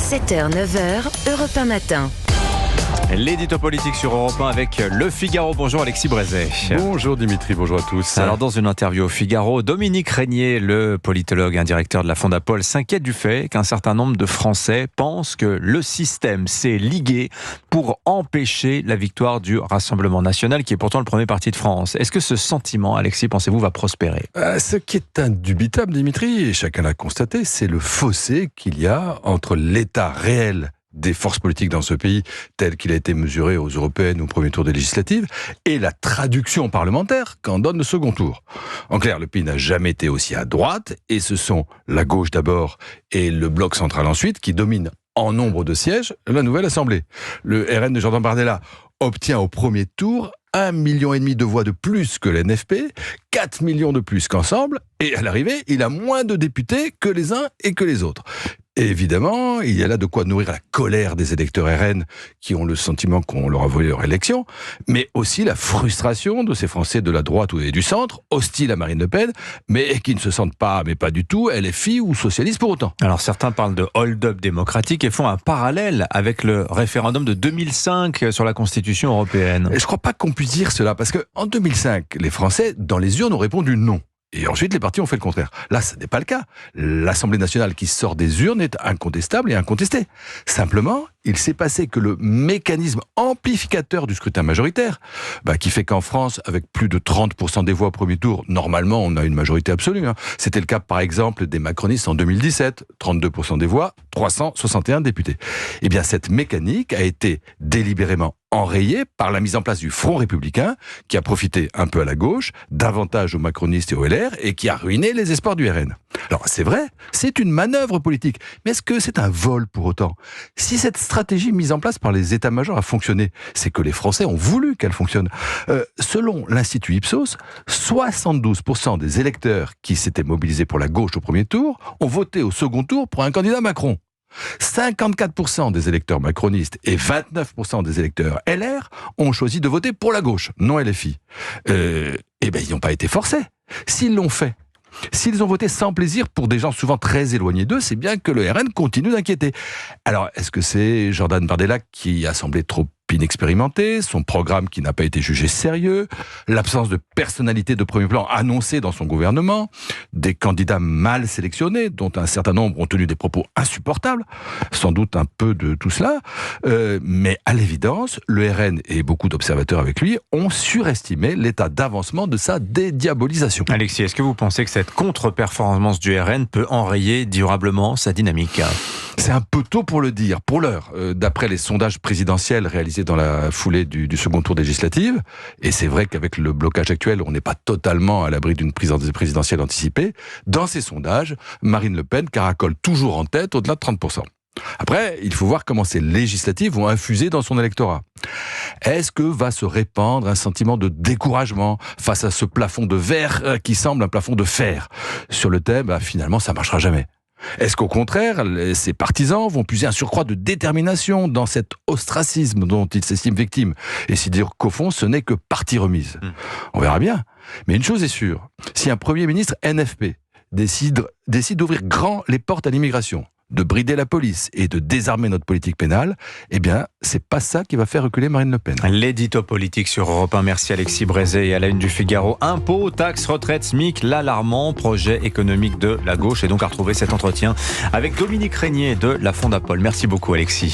7h, 9h, Europe 1 matin. L'édito politique sur Europe 1 avec Le Figaro. Bonjour Alexis Brézet. Bonjour Dimitri, bonjour à tous. Alors dans une interview au Figaro, Dominique Régnier, le politologue et directeur de la Fondapol, s'inquiète du fait qu'un certain nombre de Français pensent que le système s'est ligué pour empêcher la victoire du Rassemblement national, qui est pourtant le premier parti de France. Est-ce que ce sentiment, Alexis, pensez-vous, va prospérer ? Ce qui est indubitable, Dimitri, et chacun l'a constaté, c'est le fossé qu'il y a entre l'état réel des forces politiques dans ce pays, tel qu'il a été mesuré aux européennes au premier tour des législatives, et la traduction parlementaire qu'en donne le second tour. En clair, le pays n'a jamais été aussi à droite, et ce sont la gauche d'abord et le bloc central ensuite qui dominent en nombre de sièges la nouvelle Assemblée. Le RN de Jordan Bardella obtient au premier tour 1,5 million de voix de plus que l'NFP, 4 millions de plus qu'ensemble, et à l'arrivée, il a moins de députés que les uns et que les autres. Et évidemment, il y a là de quoi nourrir la colère des électeurs RN qui ont le sentiment qu'on leur a volé leur élection, mais aussi la frustration de ces Français de la droite et du centre, hostiles à Marine Le Pen, mais qui ne se sentent pas, mais pas du tout, LFI ou socialistes pour autant. Alors certains parlent de hold-up démocratique et font un parallèle avec le référendum de 2005 sur la Constitution européenne. Et je ne crois pas qu'on puisse dire cela, parce qu'en 2005, les Français, dans les urnes, ont répondu non. Et ensuite, les partis ont fait le contraire. Là, ce n'est pas le cas. L'Assemblée nationale qui sort des urnes est incontestable et incontestée. Simplement, il s'est passé que le mécanisme amplificateur du scrutin majoritaire, qui fait qu'en France, avec plus de 30% des voix au premier tour, normalement, on a une majorité absolue. C'était le cas, par exemple, des macronistes en 2017. 32% des voix, 361 députés. Eh bien, cette mécanique a été délibérément enrayé par la mise en place du Front républicain, qui a profité un peu à la gauche, davantage aux macronistes et aux LR, et qui a ruiné les espoirs du RN. Alors c'est vrai, c'est une manœuvre politique, mais est-ce que c'est un vol pour autant ? Si cette stratégie mise en place par les états-majors a fonctionné, c'est que les Français ont voulu qu'elle fonctionne. Selon l'Institut Ipsos, 72% des électeurs qui s'étaient mobilisés pour la gauche au premier tour ont voté au second tour pour un candidat Macron. 54% des électeurs macronistes et 29% des électeurs LR ont choisi de voter pour la gauche, non LFI. Ils n'ont pas été forcés. S'ils l'ont fait, s'ils ont voté sans plaisir pour des gens souvent très éloignés d'eux, c'est bien que le RN continue d'inquiéter. Alors, est-ce que c'est Jordan Bardella qui a semblé trop inexpérimenté, son programme qui n'a pas été jugé sérieux, l'absence de personnalité de premier plan annoncée dans son gouvernement, des candidats mal sélectionnés, dont un certain nombre ont tenu des propos insupportables, sans doute un peu de tout cela, mais à l'évidence, le RN et beaucoup d'observateurs avec lui ont surestimé l'état d'avancement de sa dédiabolisation. Alexis, est-ce que vous pensez que cette contre-performance du RN peut enrayer durablement sa dynamique ? C'est un peu tôt pour le dire, pour l'heure. D'après les sondages présidentiels réalisés dans la foulée du second tour des législatives, et c'est vrai qu'avec le blocage actuel, on n'est pas totalement à l'abri d'une présidentielle anticipée, dans ces sondages, Marine Le Pen caracole toujours en tête au-delà de 30%. Après, il faut voir comment ces législatives vont infuser dans son électorat. Est-ce que va se répandre un sentiment de découragement face à ce plafond de verre qui semble un plafond de fer ? Sur le thème, finalement, ça ne marchera jamais. Est-ce qu'au contraire, ces partisans vont puiser un surcroît de détermination dans cet ostracisme dont ils s'estiment victimes, et s'y dire qu'au fond, ce n'est que partie remise ? On verra bien. Mais une chose est sûre, si un Premier ministre NFP décide d'ouvrir grand les portes à l'immigration, de brider la police et de désarmer notre politique pénale, c'est pas ça qui va faire reculer Marine Le Pen. L'édito politique sur Europe 1. Merci Alexis Brézet. Et à la une du Figaro, impôts, taxes, retraites, SMIC, l'alarmant projet économique de la gauche. Et donc à retrouver cet entretien avec Dominique Régnier de la Fondapol. Merci beaucoup Alexis.